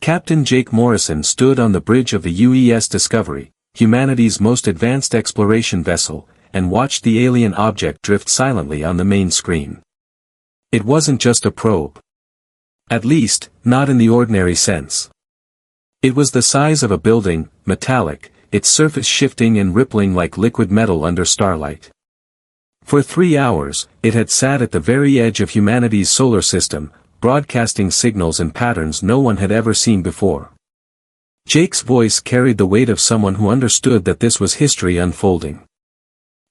Captain Jake Morrison stood on the bridge of the UES Discovery, humanity's most advanced exploration vessel, and watched the alien object drift silently on the main screen. It wasn't just a probe. At least, not in the ordinary sense. It was the size of a building, metallic, its surface shifting and rippling like liquid metal under starlight. For 3 hours, it had sat at the very edge of humanity's solar system, broadcasting signals and patterns no one had ever seen before. Jake's voice carried the weight of someone who understood that this was history unfolding.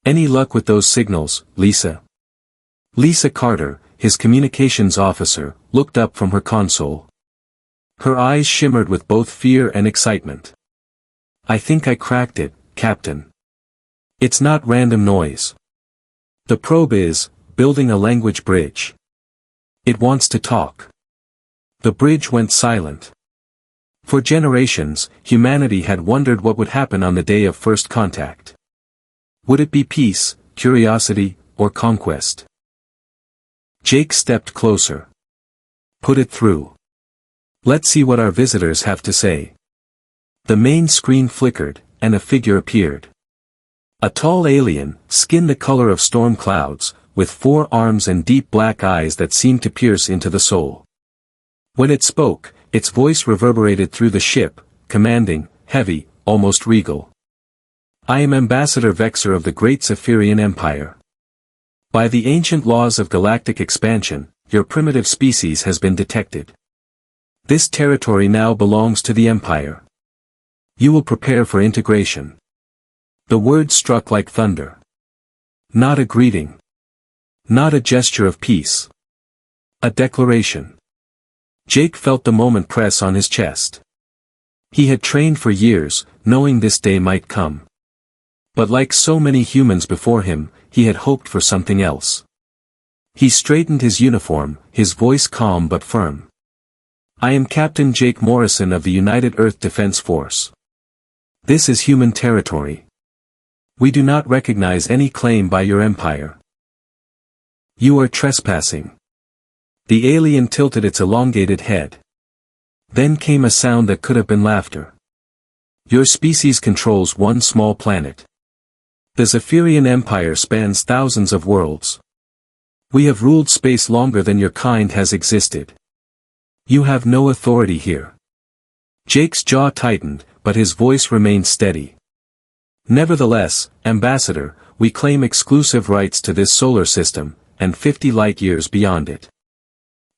"Any luck with those signals, Lisa?" Lisa Carter, his communications officer, looked up from her console. Her eyes shimmered with both fear and excitement. "I think I cracked it, Captain. It's not random noise. The probe is building a language bridge. It wants to talk." The bridge went silent. For generations, humanity had wondered what would happen on the day of first contact. Would it be peace, curiosity, or conquest? Jake stepped closer. "Put it through. Let's see what our visitors have to say." The main screen flickered, and a figure appeared. A tall alien, skin the color of storm clouds, with 4 arms and deep black eyes that seemed to pierce into the soul. When it spoke, its voice reverberated through the ship, commanding, heavy, almost regal. "I am Ambassador Vexor of the Great Zaphiran Empire. By the ancient laws of galactic expansion, your primitive species has been detected. This territory now belongs to the Empire. You will prepare for integration." The words struck like thunder. Not a greeting. Not a gesture of peace. A declaration. Jake felt the moment press on his chest. He had trained for years, knowing this day might come. But like so many humans before him, he had hoped for something else. He straightened his uniform, his voice calm but firm. "I am Captain Jake Morrison of the United Earth Defense Force. This is human territory. We do not recognize any claim by your empire. You are trespassing." The alien tilted its elongated head. Then came a sound that could have been laughter. "Your species controls one small planet. The Zaphiran Empire spans thousands of worlds. We have ruled space longer than your kind has existed. You have no authority here." Jake's jaw tightened, but his voice remained steady. "Nevertheless, Ambassador, we claim exclusive rights to this solar system, and 50 light-years beyond it.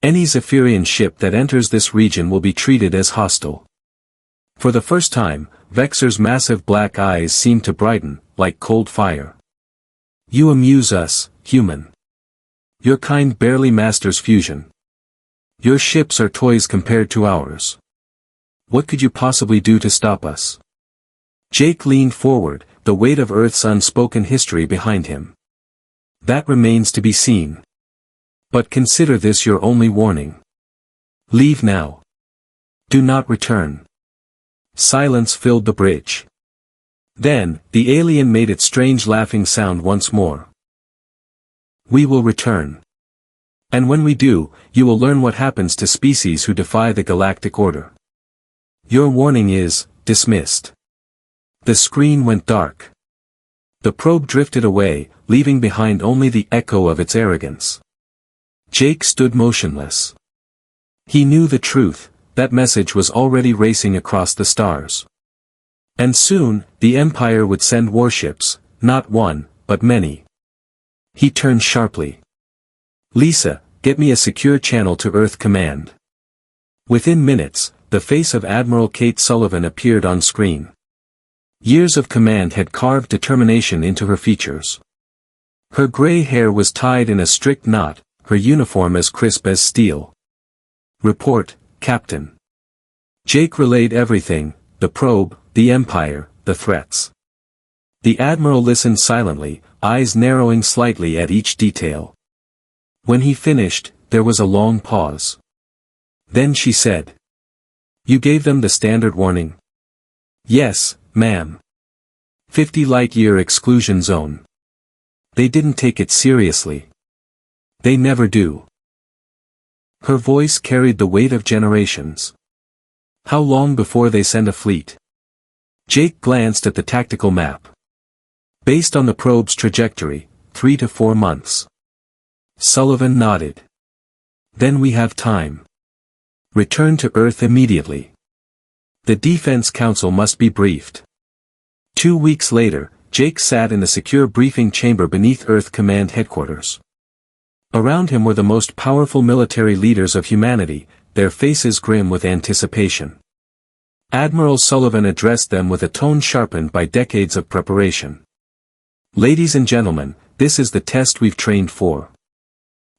Any Zaphiran ship that enters this region will be treated as hostile." For the first time, Vexor's massive black eyes seemed to brighten, like cold fire. "You amuse us, human. Your kind barely masters fusion. Your ships are toys compared to ours. What could you possibly do to stop us?" Jake leaned forward, the weight of Earth's unspoken history behind him. "That remains to be seen. But consider this your only warning. Leave now. Do not return." Silence filled the bridge. Then, the alien made its strange laughing sound once more. "We will return. And when we do, you will learn what happens to species who defy the galactic order. Your warning is dismissed." The screen went dark. The probe drifted away, leaving behind only the echo of its arrogance. Jake stood motionless. He knew the truth, that message was already racing across the stars. And soon, the Empire would send warships, not one, but many. He turned sharply. "Lisa, get me a secure channel to Earth Command." Within minutes, the face of Admiral Kate Sullivan appeared on screen. Years of command had carved determination into her features. Her gray hair was tied in a strict knot, her uniform as crisp as steel. "Report, Captain." Jake relayed everything, the probe, the Empire, the threats. The Admiral listened silently, eyes narrowing slightly at each detail. When he finished, there was a long pause. Then she said, "You gave them the standard warning?" "Yes, ma'am. 50 light-year exclusion zone. They didn't take it seriously. They never do." Her voice carried the weight of generations. How long before they send a fleet? Jake glanced at the tactical map. Based on the probe's trajectory, 3 to 4 months. Sullivan nodded. Then we have time. Return to Earth immediately. The Defense Council must be briefed. 2 weeks later, Jake sat in the secure briefing chamber beneath Earth Command Headquarters. Around him were the most powerful military leaders of humanity, their faces grim with anticipation. Admiral Sullivan addressed them with a tone sharpened by decades of preparation. Ladies and gentlemen, this is the test we've trained for.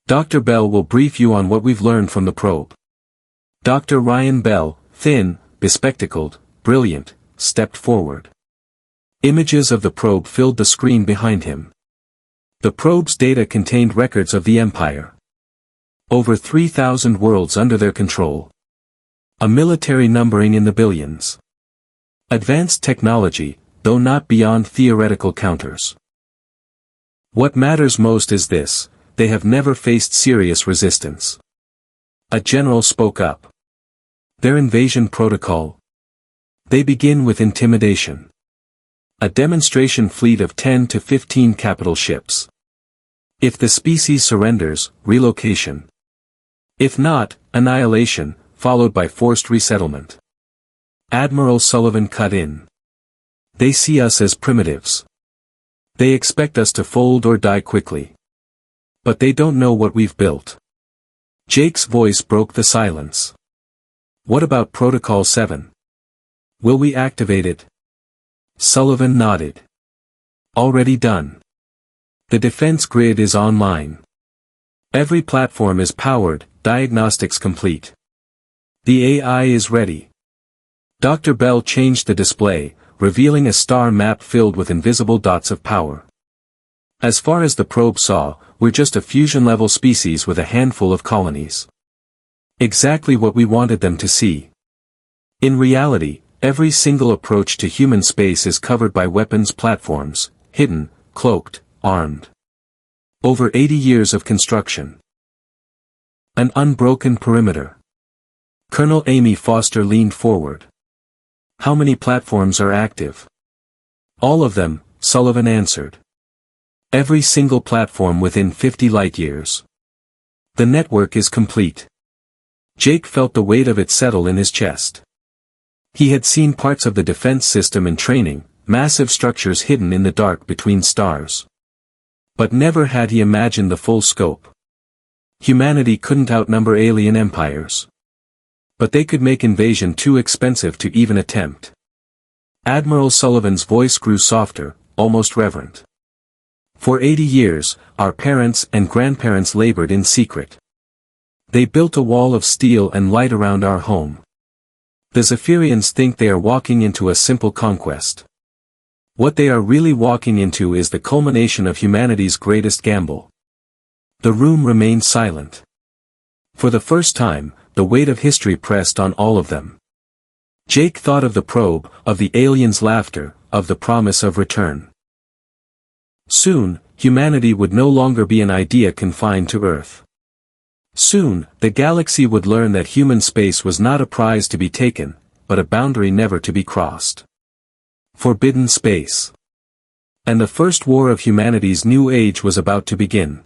Dr. Bell will brief you on what we've learned from the probe. Dr. Ryan Bell, thin, bespectacled, brilliant, stepped forward. Images of the probe filled the screen behind him. The probe's data contained records of the Empire. Over 3,000 worlds under their control. A military numbering in the billions. Advanced technology, though not beyond theoretical counters. What matters most is this: they have never faced serious resistance. A general spoke up. Their invasion protocol. They begin with intimidation. A demonstration fleet of 10 to 15 capital ships. If the species surrenders, relocation. If not, annihilation, followed by forced resettlement. Admiral Sullivan cut in. They see us as primitives. They expect us to fold or die quickly. But they don't know what we've built. Jake's voice broke the silence. What about Protocol 7? Will we activate it? Sullivan nodded. Already done. The defense grid is online. Every platform is powered, diagnostics complete. The AI is ready. Dr. Bell changed the display, revealing a star map filled with invisible dots of power. As far as the probe saw, we're just a fusion-level species with a handful of colonies. Exactly what we wanted them to see. In reality, every single approach to human space is covered by weapons platforms, hidden, cloaked, armed. Over 80 years of construction. An unbroken perimeter. Colonel Amy Foster leaned forward. How many platforms are active? All of them, Sullivan answered. Every single platform within 50 light-years. The network is complete. Jake felt the weight of it settle in his chest. He had seen parts of the defense system in training, massive structures hidden in the dark between stars. But never had he imagined the full scope. Humanity couldn't outnumber alien empires. But they could make invasion too expensive to even attempt. Admiral Sullivan's voice grew softer, almost reverent. For 80 years, our parents and grandparents labored in secret. They built a wall of steel and light around our home. The Zaphirians think they are walking into a simple conquest. What they are really walking into is the culmination of humanity's greatest gamble. The room remained silent. For the first time, the weight of history pressed on all of them. Jake thought of the probe, of the aliens' laughter, of the promise of return. Soon, humanity would no longer be an idea confined to Earth. Soon, the galaxy would learn that human space was not a prize to be taken, but a boundary never to be crossed. Forbidden space. And the first war of humanity's new age was about to begin.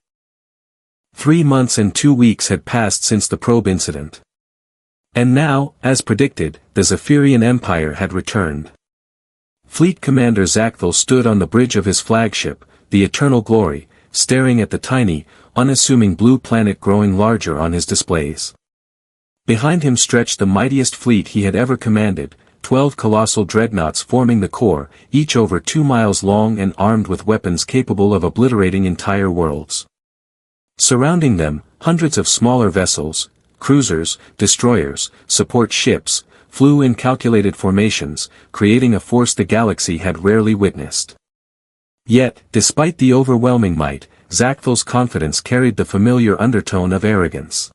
3 months and 2 weeks had passed since the probe incident. And now, as predicted, the Zaphiran Empire had returned. Fleet Commander Zaphiran stood on the bridge of his flagship, the Eternal Glory, staring at the tiny, unassuming blue planet growing larger on his displays. Behind him stretched the mightiest fleet he had ever commanded, 12 colossal dreadnoughts forming the core, each over 2 miles long and armed with weapons capable of obliterating entire worlds. Surrounding them, hundreds of smaller vessels, cruisers, destroyers, support ships, flew in calculated formations, creating a force the galaxy had rarely witnessed. Yet, despite the overwhelming might, Zaphiran's confidence carried the familiar undertone of arrogance.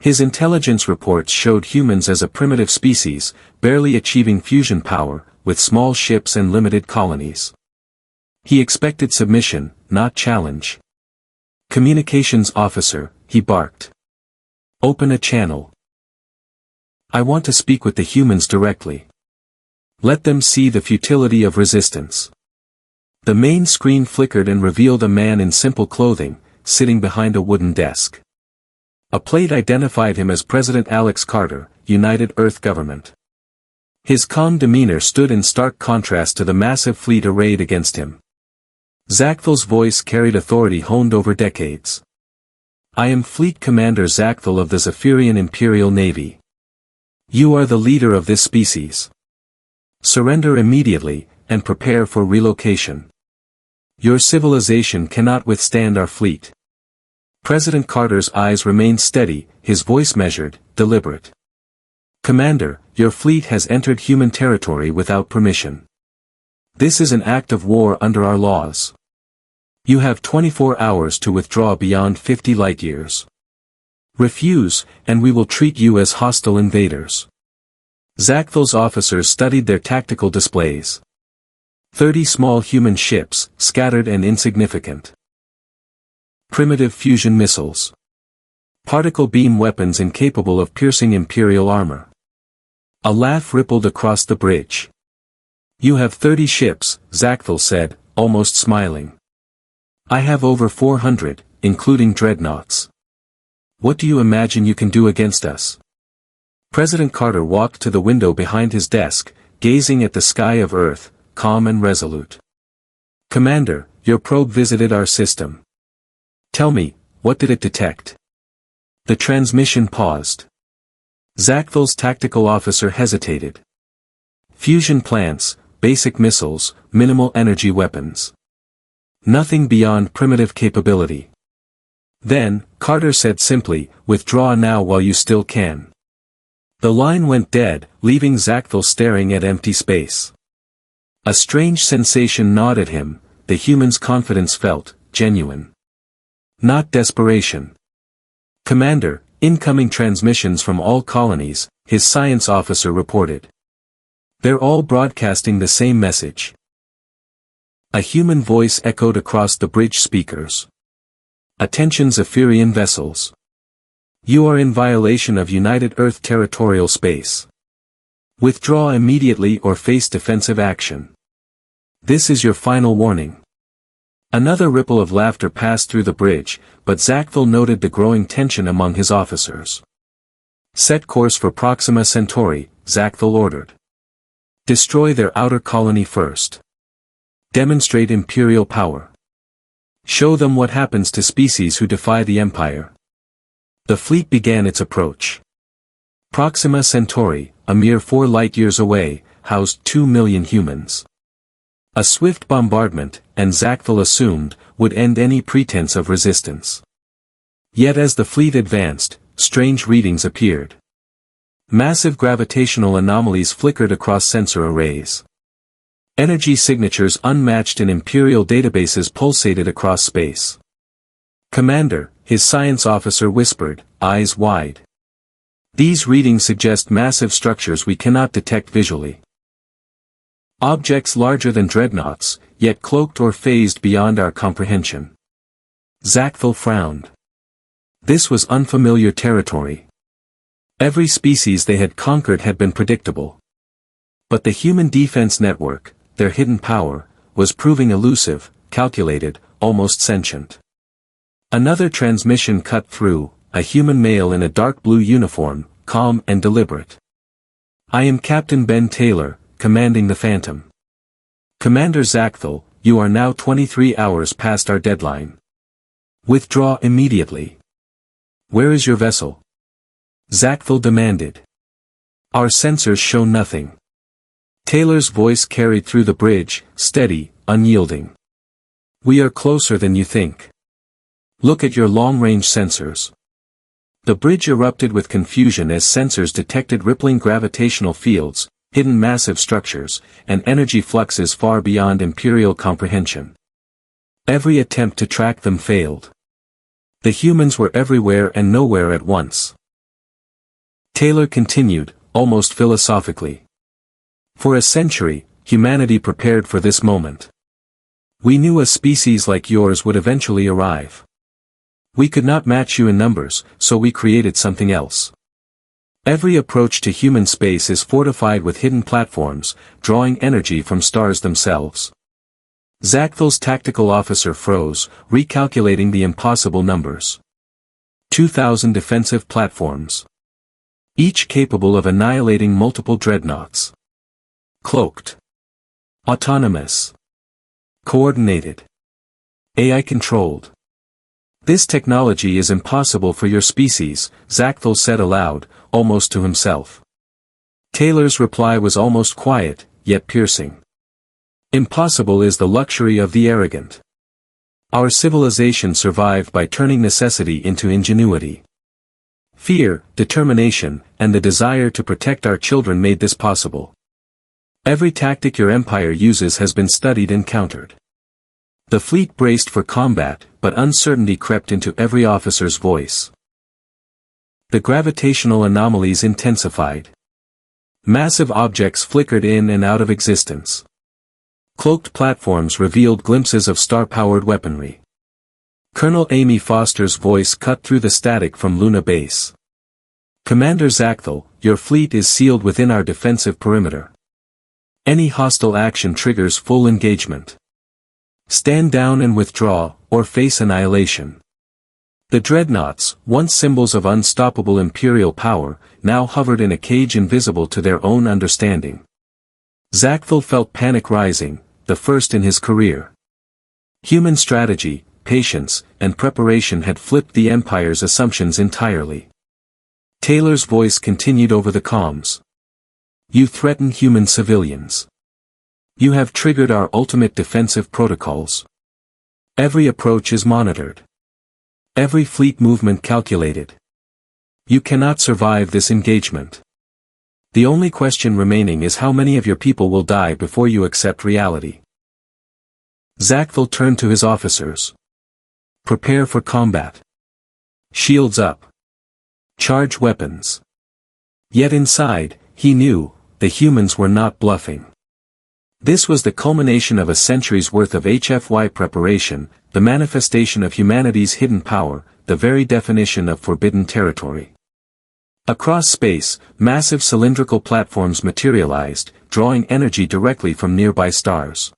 His intelligence reports showed humans as a primitive species, barely achieving fusion power, with small ships and limited colonies. He expected submission, not challenge. Communications officer, he barked. Open a channel. I want to speak with the humans directly. Let them see the futility of resistance. The main screen flickered and revealed a man in simple clothing, sitting behind a wooden desk. A plate identified him as President Alex Carter, United Earth Government. His calm demeanor stood in stark contrast to the massive fleet arrayed against him. Zaphiran's voice carried authority honed over decades. I am Fleet Commander Zaphiran of the Zaphiran Imperial Navy. You are the leader of this species. Surrender immediately, and prepare for relocation. Your civilization cannot withstand our fleet. President Carter's eyes remained steady, his voice measured, deliberate. Commander, your fleet has entered human territory without permission. This is an act of war under our laws. You have 24 hours to withdraw beyond 50 light-years. Refuse, and we will treat you as hostile invaders. Zaphiran's officers studied their tactical displays. 30 small human ships, scattered and insignificant. Primitive fusion missiles. Particle beam weapons incapable of piercing Imperial armor. A laugh rippled across the bridge. You have 30 ships, Zaphiran said, almost smiling. I have over 400, including dreadnoughts. What do you imagine you can do against us? President Carter walked to the window behind his desk, gazing at the sky of Earth, calm and resolute. Commander, your probe visited our system. Tell me, what did it detect? The transmission paused. Zaphiran's tactical officer hesitated. Fusion plants, basic missiles, minimal energy weapons. Nothing beyond primitive capability. Then, Carter said simply, withdraw now while you still can. The line went dead, leaving Zaphiran staring at empty space. A strange sensation gnawed at him, the human's confidence felt genuine. Not desperation. Commander, incoming transmissions from all colonies, his science officer reported. They're all broadcasting the same message. A human voice echoed across the bridge speakers. Attention Zaphiran vessels. You are in violation of United Earth territorial space. Withdraw immediately or face defensive action. This is your final warning. Another ripple of laughter passed through the bridge, but Zaphiran noted the growing tension among his officers. Set course for Proxima Centauri, Zaphiran ordered. Destroy their outer colony first. Demonstrate imperial power. Show them what happens to species who defy the Empire. The fleet began its approach. Proxima Centauri, a mere 4 light-years away, housed 2 million humans. A swift bombardment, and Zaphiran assumed, would end any pretense of resistance. Yet as the fleet advanced, strange readings appeared. Massive gravitational anomalies flickered across sensor arrays. Energy signatures unmatched in Imperial databases pulsated across space. Commander, his science officer whispered, eyes wide. These readings suggest massive structures we cannot detect visually. Objects larger than dreadnoughts, yet cloaked or phased beyond our comprehension. Zaphiran frowned. This was unfamiliar territory. Every species they had conquered had been predictable. But the human defense network, their hidden power, was proving elusive, calculated, almost sentient. Another transmission cut through, a human male in a dark blue uniform, calm and deliberate. I am Captain Ben Taylor, commanding the Phantom. Commander Zaphiran, you are now 23 hours past our deadline. Withdraw immediately. Where is your vessel? Zaphiran demanded. Our sensors show nothing. Taylor's voice carried through the bridge, steady, unyielding. We are closer than you think. Look at your long-range sensors. The bridge erupted with confusion as sensors detected rippling gravitational fields, hidden massive structures, and energy fluxes far beyond Imperial comprehension. Every attempt to track them failed. The humans were everywhere and nowhere at once. Taylor continued, almost philosophically. For a century, humanity prepared for this moment. We knew a species like yours would eventually arrive. We could not match you in numbers, so we created something else. Every approach to human space is fortified with hidden platforms, drawing energy from stars themselves. Zacthel's tactical officer froze, recalculating the impossible numbers. 2,000 defensive platforms. Each capable of annihilating multiple dreadnoughts. Cloaked. Autonomous. Coordinated. AI-controlled. This technology is impossible for your species, Zacthel said aloud, almost to himself. Taylor's reply was almost quiet, yet piercing. Impossible is the luxury of the arrogant. Our civilization survived by turning necessity into ingenuity. Fear, determination, and the desire to protect our children made this possible. Every tactic your empire uses has been studied and countered. The fleet braced for combat, but uncertainty crept into every officer's voice. The gravitational anomalies intensified. Massive objects flickered in and out of existence. Cloaked platforms revealed glimpses of star-powered weaponry. Colonel Amy Foster's voice cut through the static from Luna Base. Commander Zacthel, your fleet is sealed within our defensive perimeter. Any hostile action triggers full engagement. Stand down and withdraw, or face annihilation. The dreadnoughts, once symbols of unstoppable imperial power, now hovered in a cage invisible to their own understanding. Zacthel felt panic rising, the first in his career. Human strategy, patience, and preparation had flipped the Empire's assumptions entirely. Taylor's voice continued over the comms. You threaten human civilians. You have triggered our ultimate defensive protocols. Every approach is monitored. Every fleet movement calculated. You cannot survive this engagement. The only question remaining is how many of your people will die before you accept reality. Zacthel turned to his officers. Prepare for combat. Shields up. Charge weapons. Yet inside, he knew, the humans were not bluffing. This was the culmination of a century's worth of HFY preparation, the manifestation of humanity's hidden power, the very definition of forbidden territory. Across space, massive cylindrical platforms materialized, drawing energy directly from nearby stars.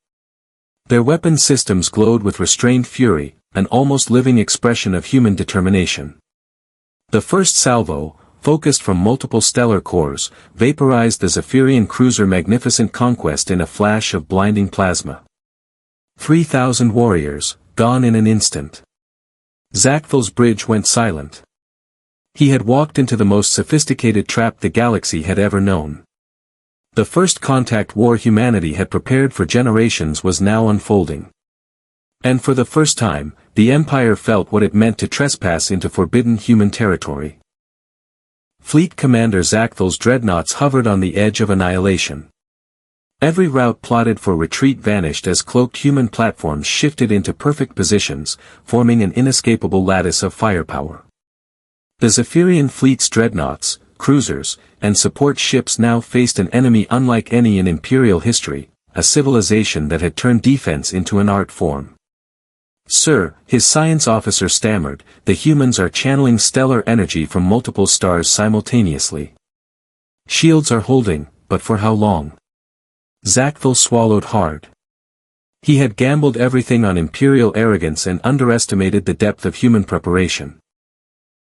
Their weapon systems glowed with restrained fury, an almost living expression of human determination. The first salvo, focused from multiple stellar cores, vaporized the Zaphiran cruiser Magnificent Conquest in a flash of blinding plasma. 3,000 warriors, gone in an instant. Zacthel's bridge went silent. He had walked into the most sophisticated trap the galaxy had ever known. The first contact war humanity had prepared for generations was now unfolding. And for the first time, the Empire felt what it meant to trespass into forbidden human territory. Fleet Commander Zacthel's dreadnoughts hovered on the edge of annihilation. Every route plotted for retreat vanished as cloaked human platforms shifted into perfect positions, forming an inescapable lattice of firepower. The Zaphiran fleet's dreadnoughts, cruisers, and support ships now faced an enemy unlike any in Imperial history, a civilization that had turned defense into an art form. Sir, his science officer stammered, the humans are channeling stellar energy from multiple stars simultaneously. Shields are holding, but for how long? Zacthel swallowed hard. He had gambled everything on imperial arrogance and underestimated the depth of human preparation.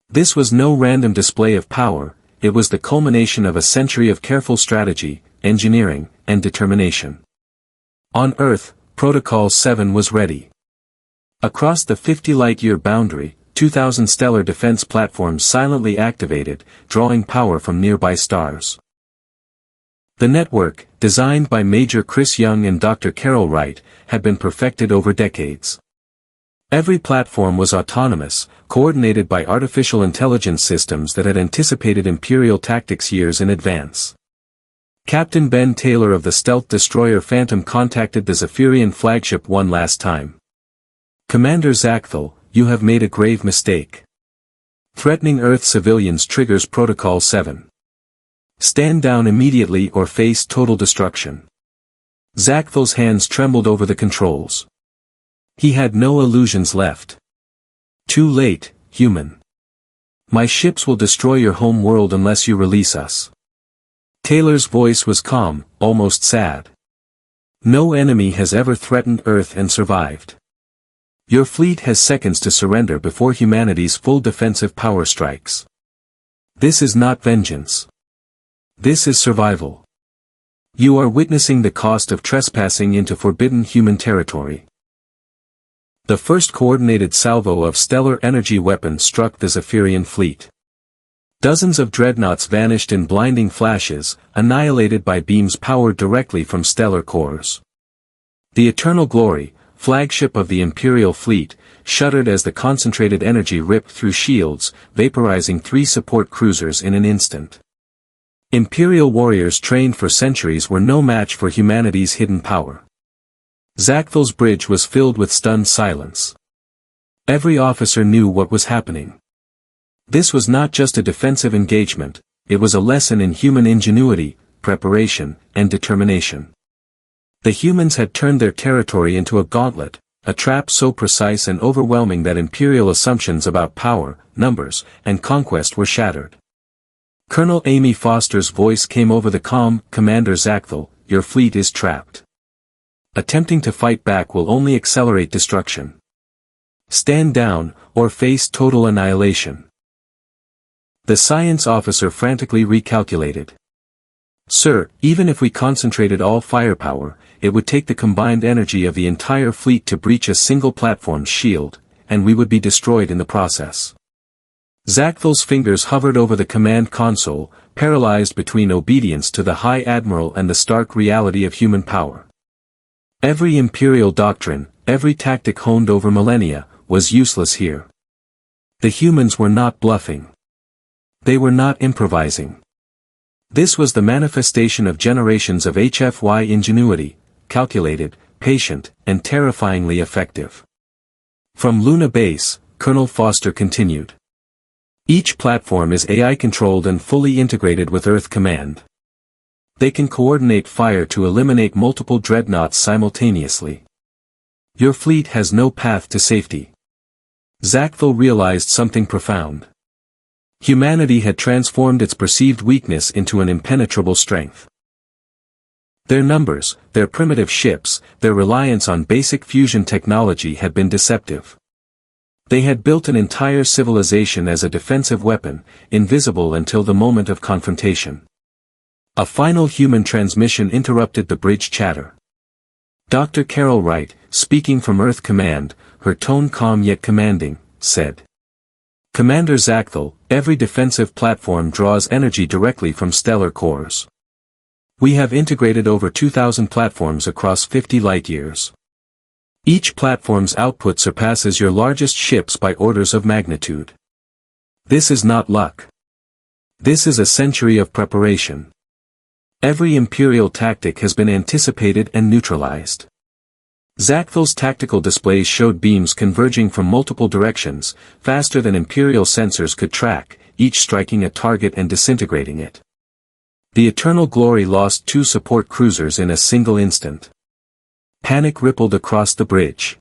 This was no random display of power, it was the culmination of a century of careful strategy, engineering, and determination. On Earth, Protocol 7 was ready. Across the 50-light-year boundary, 2,000 stellar defense platforms silently activated, drawing power from nearby stars. The network, designed by Major Chris Young and Dr. Carol Wright, had been perfected over decades. Every platform was autonomous, coordinated by artificial intelligence systems that had anticipated Imperial tactics years in advance. Captain Ben Taylor of the stealth destroyer Phantom contacted the Zaphiran flagship one last time. Commander Zacthel, you have made a grave mistake. Threatening Earth civilians triggers Protocol 7. Stand down immediately or face total destruction. Zacthel's hands trembled over the controls. He had no illusions left. Too late, human. My ships will destroy your home world unless you release us. Taylor's voice was calm, almost sad. No enemy has ever threatened Earth and survived. Your fleet has seconds to surrender before humanity's full defensive power strikes. This is not vengeance. This is survival. You are witnessing the cost of trespassing into forbidden human territory. The first coordinated salvo of stellar energy weapons struck the Zaphiran fleet. Dozens of dreadnoughts vanished in blinding flashes, annihilated by beams powered directly from stellar cores. The Eternal Glory, flagship of the Imperial fleet, shuddered as the concentrated energy ripped through shields, vaporizing 3 support cruisers in an instant. Imperial warriors trained for centuries were no match for humanity's hidden power. Zachthel's bridge was filled with stunned silence. Every officer knew what was happening. This was not just a defensive engagement, it was a lesson in human ingenuity, preparation, and determination. The humans had turned their territory into a gauntlet, a trap so precise and overwhelming that Imperial assumptions about power, numbers, and conquest were shattered. Colonel Amy Foster's voice came over the comm, "Commander Zachthel, your fleet is trapped. Attempting to fight back will only accelerate destruction. Stand down, or face total annihilation." The science officer frantically recalculated. "Sir, even if we concentrated all firepower, it would take the combined energy of the entire fleet to breach a single platform's shield, and we would be destroyed in the process." Zachthel's fingers hovered over the command console, paralyzed between obedience to the High Admiral and the stark reality of human power. Every Imperial doctrine, every tactic honed over millennia, was useless here. The humans were not bluffing. They were not improvising. This was the manifestation of generations of HFY ingenuity, calculated, patient, and terrifyingly effective. From Luna Base, Colonel Foster continued. Each platform is AI-controlled and fully integrated with Earth Command. They can coordinate fire to eliminate multiple dreadnoughts simultaneously. Your fleet has no path to safety. Zachthel realized something profound. Humanity had transformed its perceived weakness into an impenetrable strength. Their numbers, their primitive ships, their reliance on basic fusion technology had been deceptive. They had built an entire civilization as a defensive weapon, invisible until the moment of confrontation. A final human transmission interrupted the bridge chatter. Dr. Carol Wright, speaking from Earth Command, her tone calm yet commanding, said. "Commander Zachthel, every defensive platform draws energy directly from stellar cores. We have integrated over 2,000 platforms across 50 light-years. Each platform's output surpasses your largest ships by orders of magnitude. This is not luck. This is a century of preparation. Every Imperial tactic has been anticipated and neutralized." Zachthel's tactical displays showed beams converging from multiple directions, faster than Imperial sensors could track, each striking a target and disintegrating it. The Eternal Glory lost 2 support cruisers in a single instant. Panic rippled across the bridge.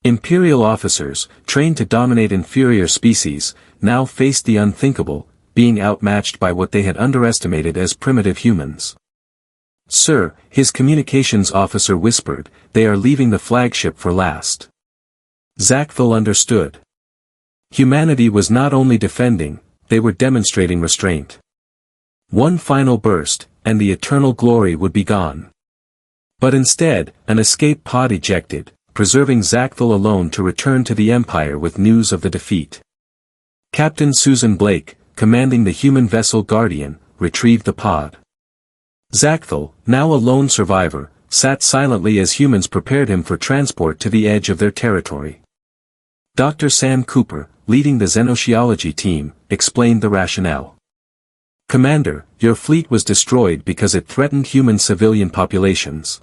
Imperial officers, trained to dominate inferior species, now faced the unthinkable, being outmatched by what they had underestimated as primitive humans. "Sir," his communications officer whispered, "they are leaving the flagship for last." Zachthel understood. Humanity was not only defending, they were demonstrating restraint. One final burst, and the Eternal Glory would be gone. But instead, an escape pod ejected, preserving Zachthel alone to return to the Empire with news of the defeat. Captain Susan Blake, commanding the human vessel Guardian, retrieved the pod. Zachthel, now a lone survivor, sat silently as humans prepared him for transport to the edge of their territory. Dr. Sam Cooper, leading the xenociology team, explained the rationale. "Commander, your fleet was destroyed because it threatened human civilian populations.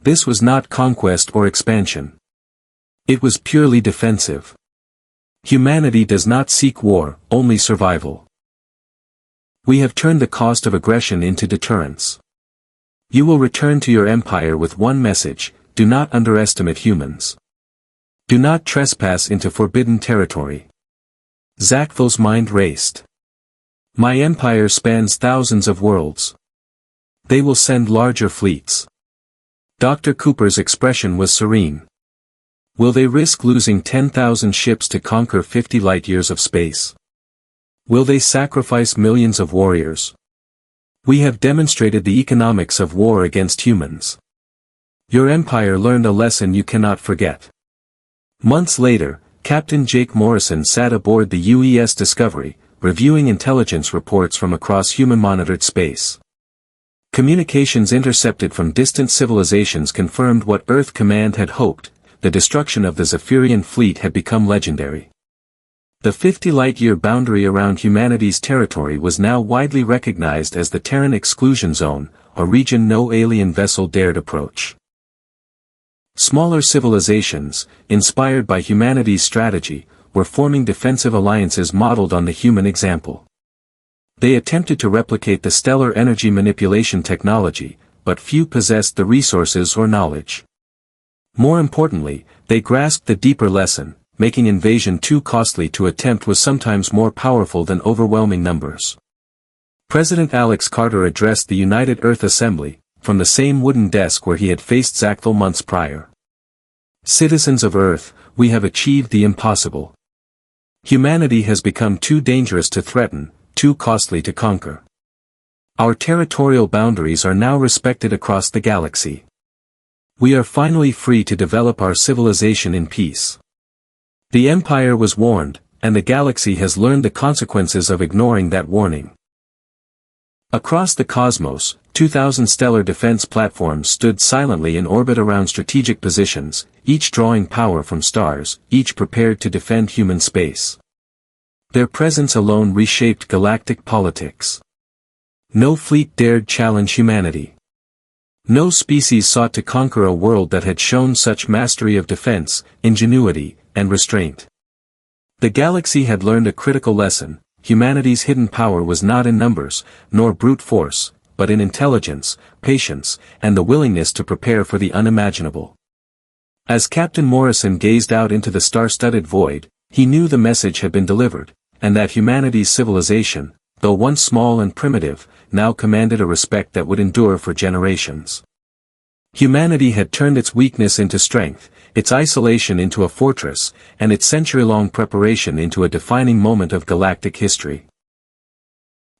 This was not conquest or expansion. It was purely defensive. Humanity does not seek war, only survival. We have turned the cost of aggression into deterrence. You will return to your empire with one message: do not underestimate humans. Do not trespass into forbidden territory. Zaphiran's mind raced. My empire spans thousands of worlds. They will send larger fleets. Dr. Cooper's expression was serene. Will they risk losing 10,000 ships to conquer 50 light-years of space? Will they sacrifice millions of warriors? We have demonstrated the economics of war against humans. Your empire learned a lesson you cannot forget. Months later, Captain Jake Morrison sat aboard the UES Discovery, reviewing intelligence reports from across human-monitored space. Communications intercepted from distant civilizations confirmed what Earth Command had hoped: the destruction of the Zaphiran fleet had become legendary. The 50 light-year boundary around humanity's territory was now widely recognized as the Terran exclusion zone, a region no alien vessel dared approach. Smaller civilizations, inspired by humanity's strategy, were forming defensive alliances modeled on the human example. They attempted to replicate the stellar energy manipulation technology, but few possessed the resources or knowledge. More importantly, they grasped the deeper lesson: making invasion too costly to attempt was sometimes more powerful than overwhelming numbers. President Alex Carter addressed the United Earth Assembly, from the same wooden desk where he had faced Zaphiran months prior. Citizens of Earth, we have achieved the impossible. Humanity has become too dangerous to threaten, too costly to conquer. Our territorial boundaries are now respected across the galaxy. We are finally free to develop our civilization in peace. The Empire was warned, and the galaxy has learned the consequences of ignoring that warning. Across the cosmos, 2,000 stellar defense platforms stood silently in orbit around strategic positions, each drawing power from stars, each prepared to defend human space. Their presence alone reshaped galactic politics. No fleet dared challenge humanity. No species sought to conquer a world that had shown such mastery of defense, ingenuity, and restraint. The galaxy had learned a critical lesson: humanity's hidden power was not in numbers, nor brute force, but in intelligence, patience, and the willingness to prepare for the unimaginable. As Captain Morrison gazed out into the star-studded void, he knew the message had been delivered, and that humanity's civilization, though once small and primitive, now commanded a respect that would endure for generations. Humanity had turned its weakness into strength, its isolation into a fortress, and its century-long preparation into a defining moment of galactic history.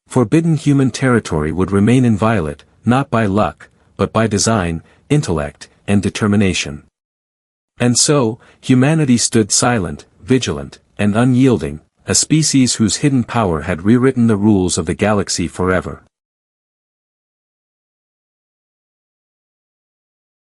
Forbidden human territory would remain inviolate, not by luck, but by design, intellect, and determination. And so, humanity stood silent, vigilant, and unyielding, a species whose hidden power had rewritten the rules of the galaxy forever.